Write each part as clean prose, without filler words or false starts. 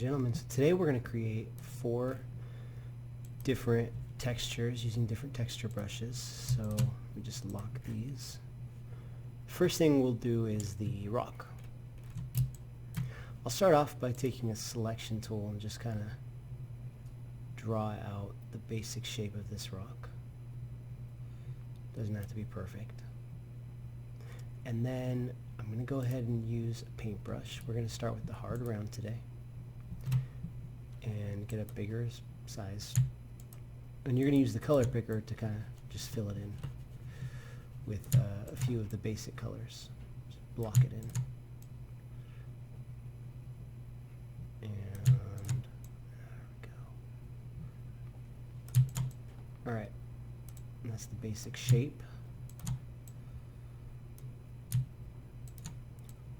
gentlemen. So today we're going to create 4 different textures using different texture brushes. So we just lock these. First thing we'll do is the rock. I'll start off by taking a selection tool and just kind of draw out the basic shape of this rock. Doesn't have to be perfect. And then I'm going to go ahead and use a paintbrush. We're going to start with the hard round today and get a bigger size. And you're going to use the color picker to kind of just fill it in with a few of the basic colors. Just block it in. And there we go. Alright, that's the basic shape.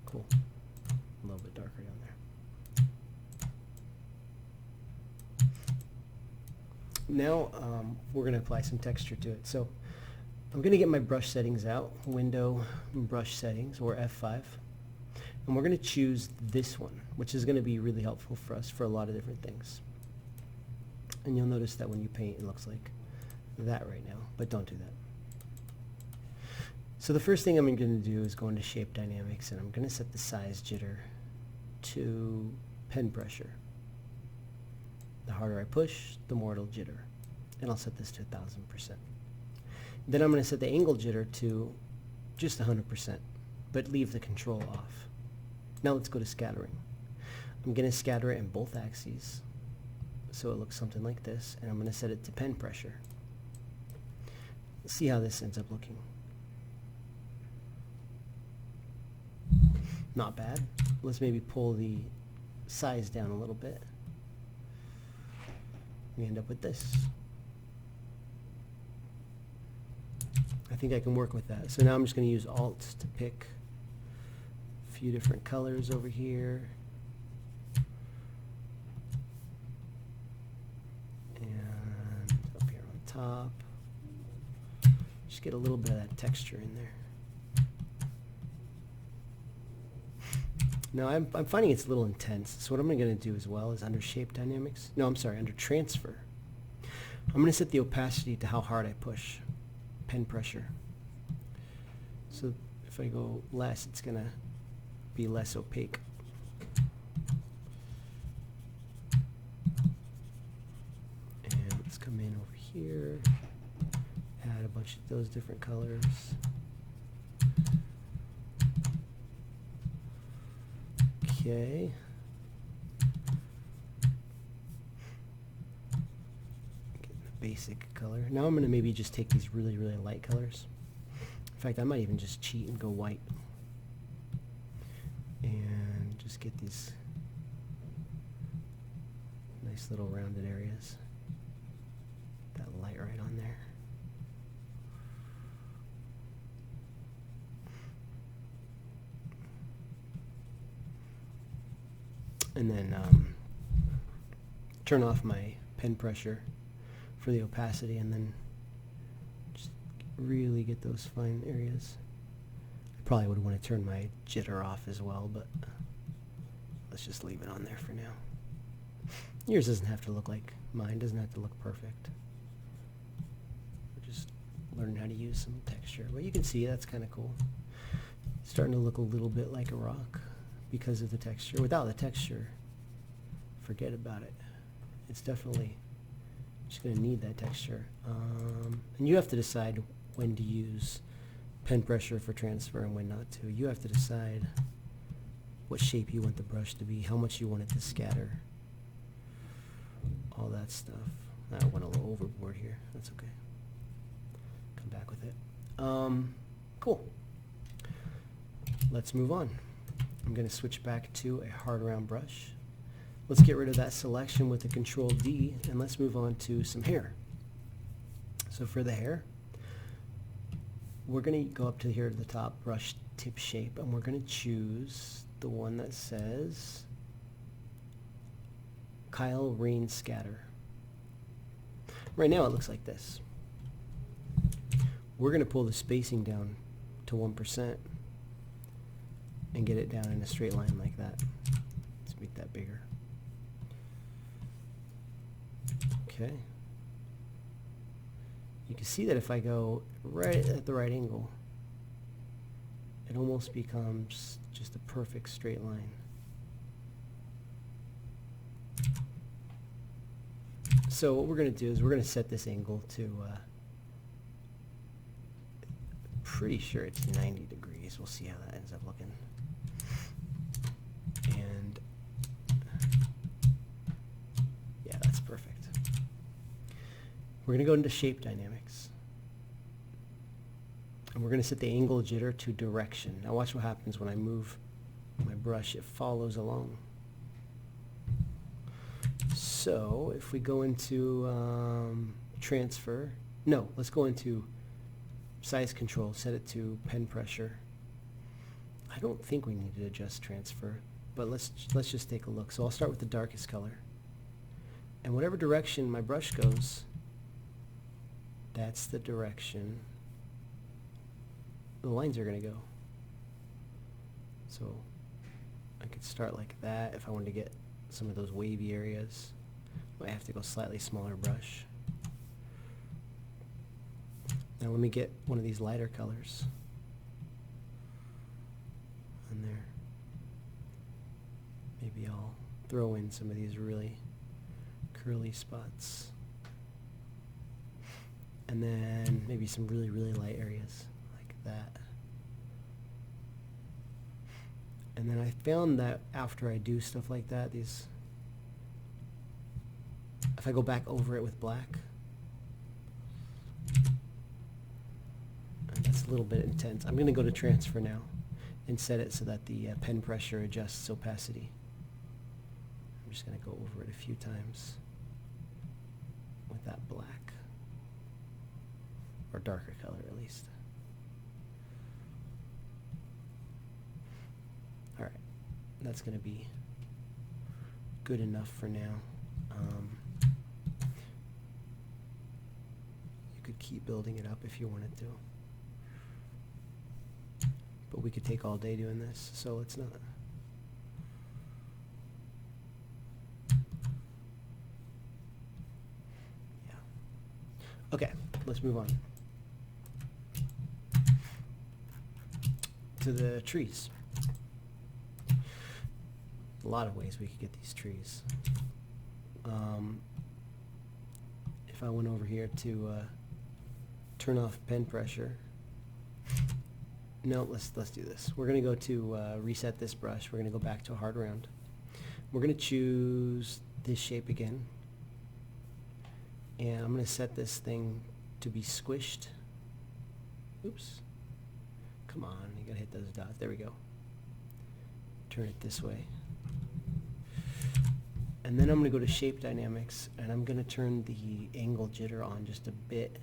Cool. A little bit darker down there. Now we're going to apply some texture to it. So I'm going to get my brush settings out, Window, Brush Settings, or F5. And we're going to choose this one, which is going to be really helpful for us for a lot of different things. And you'll notice that when you paint, it looks like that right now, but don't do that. So the first thing I'm going to do is go into Shape Dynamics, and I'm going to set the size jitter to pen pressure. The harder I push, the more it'll jitter. And I'll set this to 1000%. Then I'm going to set the angle jitter to just 100%, but leave the control off. Now let's go to scattering. I'm going to scatter it in both axes, so it looks something like this, and I'm going to set it to pen pressure. Let's see how this ends up looking. Not bad. Let's maybe pull the size down a little bit. We end up with this. I think I can work with that. So now I'm just going to use Alt to pick a few different colors over here. And up here on top. Just get a little bit of that texture in there. Now I'm finding it's a little intense, so what I'm going to do as well is under Shape Dynamics, under Transfer, I'm going to set the opacity to how hard I push, pen pressure. So if I go less, it's going to be less opaque. And let's come in over here, add a bunch of those different colors. Okay. Getting the basic color. Now I'm going to maybe just take these really, really light colors. In fact, I might even just cheat and go white. And just get these nice little rounded areas. That light right on there. And then turn off my pen pressure for the opacity, and then just really get those fine areas. I probably would want to turn my jitter off as well, but let's just leave it on there for now. Yours doesn't have to look like mine, doesn't have to look perfect. We're just learning how to use some texture. But you can see that's kind of cool. It's starting to look a little bit like a rock because of the texture. Without the texture, forget about it. It's definitely just going to need that texture. And you have to decide when to use pen pressure for transfer and when not to. You have to decide what shape you want the brush to be, how much you want it to scatter, all that stuff. I went a little overboard here. That's okay. Come back with it. Cool. Let's move on. I'm going to switch back to a hard round brush. Let's get rid of that selection with the Control D, and let's move on to some hair. So for the hair, we're going to go up to here to the top, brush tip shape, and we're going to choose the one that says Kyle Rain Scatter. Right now it looks like this. We're going to pull the spacing down to 1% and get it down in a straight line like that. Let's make that bigger. Okay. You can see that if I go right at the right angle, it almost becomes just a perfect straight line. So what we're going to do is we're going to set this angle to, pretty sure it's 90 degrees. We'll see how that ends up looking. And yeah, that's perfect. We're going to go into shape dynamics. And we're going to set the angle jitter to direction. Now watch what happens when I move my brush. It follows along. So if we go into transfer, no, let's go into size control, set it to pen pressure. I don't think we need to adjust transfer, but let's just take a look. So I'll start with the darkest color. And whatever direction my brush goes, that's the direction the lines are going to go. So I could start like that if I wanted to get some of those wavy areas. I might have to go slightly smaller brush. Now let me get one of these lighter colors on there. Maybe I'll throw in some of these really curly spots. And then maybe some really, really light areas like that. And then I found that after I do stuff like that, if I go back over it with black, that's a little bit intense. I'm going to go to transfer now and set it so that the pen pressure adjusts opacity. I'm just going to go over it a few times with that black, or darker color at least. Alright, that's going to be good enough for now. You could keep building it up if you wanted to. But we could take all day doing this, so let's not. Yeah. Okay, let's move on to the trees. A lot of ways we could get these trees. If I went over here to turn off pen pressure. No, let's do this. We're going to go to reset this brush. We're going to go back to a hard round. We're going to choose this shape again. And I'm going to set this thing to be squished. Oops. Come on, you got to hit those dots. There we go. Turn it this way. And then I'm going to go to shape dynamics, and I'm going to turn the angle jitter on just a bit,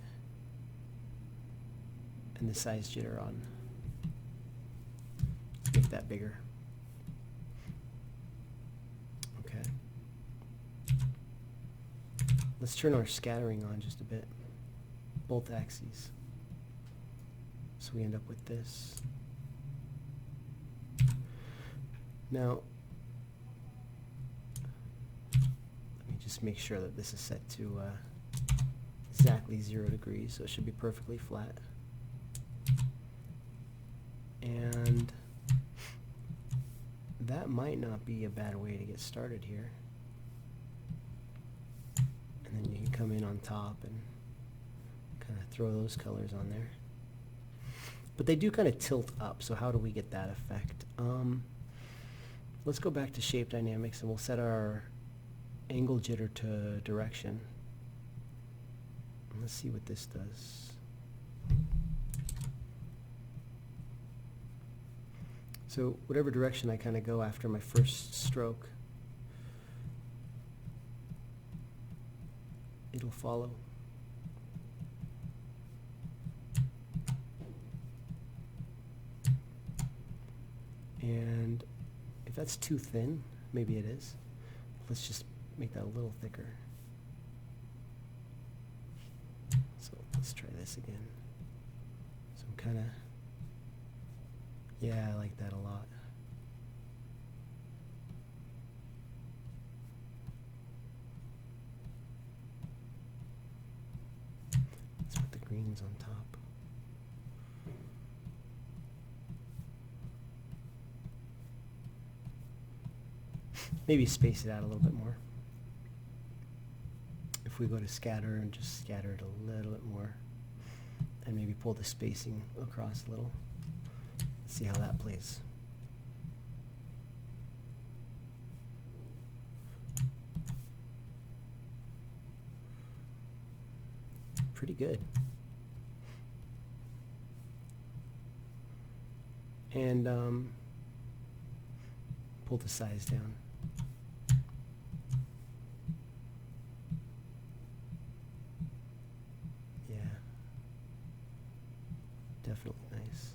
and the size jitter on. Make that bigger. Okay. Let's turn our scattering on just a bit. Both axes. So we end up with this. Now, let me just make sure that this is set to exactly 0 degrees, so it should be perfectly flat. And that might not be a bad way to get started here. And then you can come in on top and kind of throw those colors on there. But they do kind of tilt up, so how do we get that effect? Let's go back to shape dynamics and we'll set our angle jitter to direction. And let's see what this does. So whatever direction I kind of go after my first stroke, it'll follow. And if that's too thin, maybe it is, let's just make that a little thicker. So let's try this again. So I'm kind of, yeah, I like that a lot. lines on top. Maybe space it out a little bit more. If we go to scatter and just scatter it a little bit more, and maybe pull the spacing across a little. Let's see how that plays. Pretty good. And pull the size down. Yeah, definitely nice.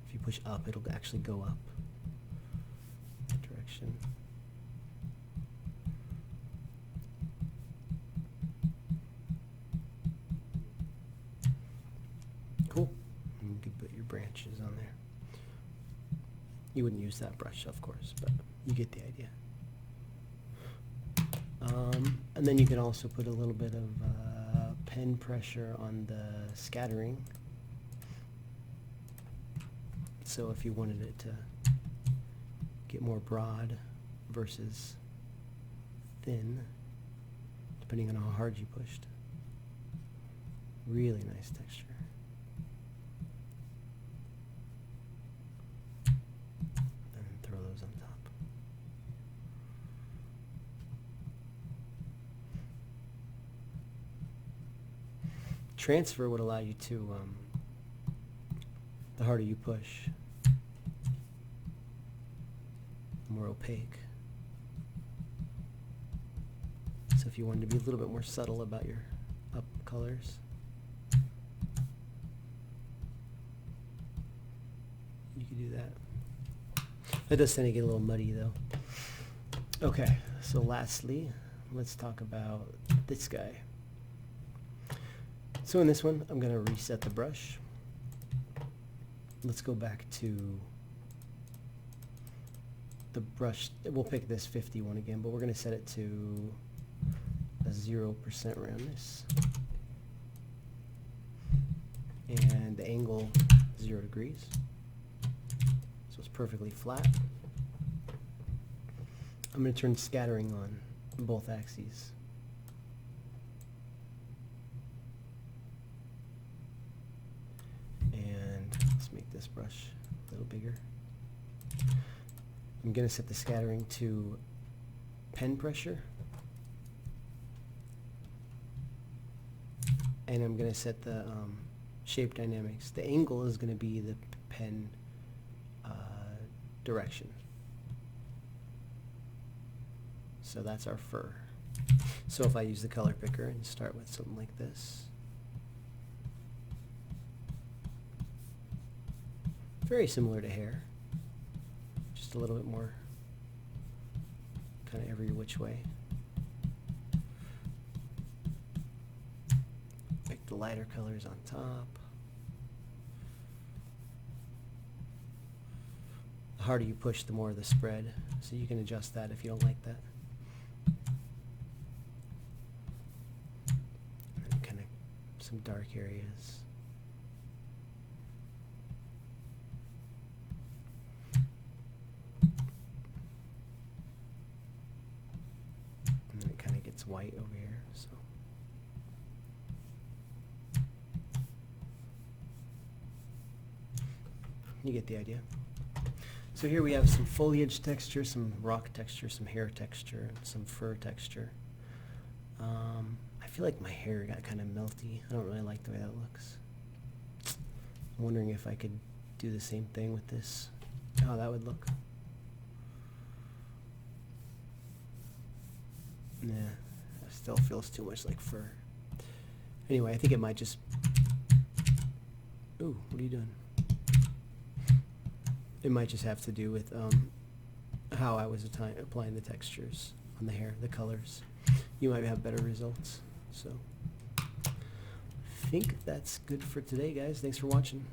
If you push up, it'll actually go up that direction. Cool. And you could put your branches on there. You wouldn't use that brush, of course, but you get the idea. And then you can also put a little bit of pen pressure on the scattering. So if you wanted it to get more broad versus thin, depending on how hard you pushed. Really nice texture. And throw those on top. Transfer would allow you to, the harder you push, the more opaque. So if you wanted to be a little bit more subtle about your up colors, you could do that. That does tend to get a little muddy though. Okay, so lastly, let's talk about this guy. So in this one, I'm going to reset the brush. Let's go back to the brush. We'll pick this 51 again, but we're going to set it to a 0% roundness. And the angle, 0 degrees. So it's perfectly flat. I'm going to turn scattering on both axes. This brush a little bigger. I'm going to set the scattering to pen pressure, and I'm going to set the shape dynamics. The angle is going to be the pen direction. So that's our fur. So if I use the color picker and start with something like this, very similar to hair, just a little bit more kind of every which way. Pick the lighter colors on top. The harder you push, the more the spread, so you can adjust that if you don't like that. And then kind of some dark areas. White over here, so you get the idea. So here we have some foliage texture, some rock texture, some hair texture, and some fur texture. I feel like my hair got kind of melty. I don't really like the way that looks. I'm wondering if I could do the same thing with this, how that would look. Nah. Still feels too much like fur. Anyway, I think it might just... Ooh, what are you doing? It might just have to do with how I was applying the textures on the hair, the colors. You might have better results. So, I think that's good for today, guys. Thanks for watching.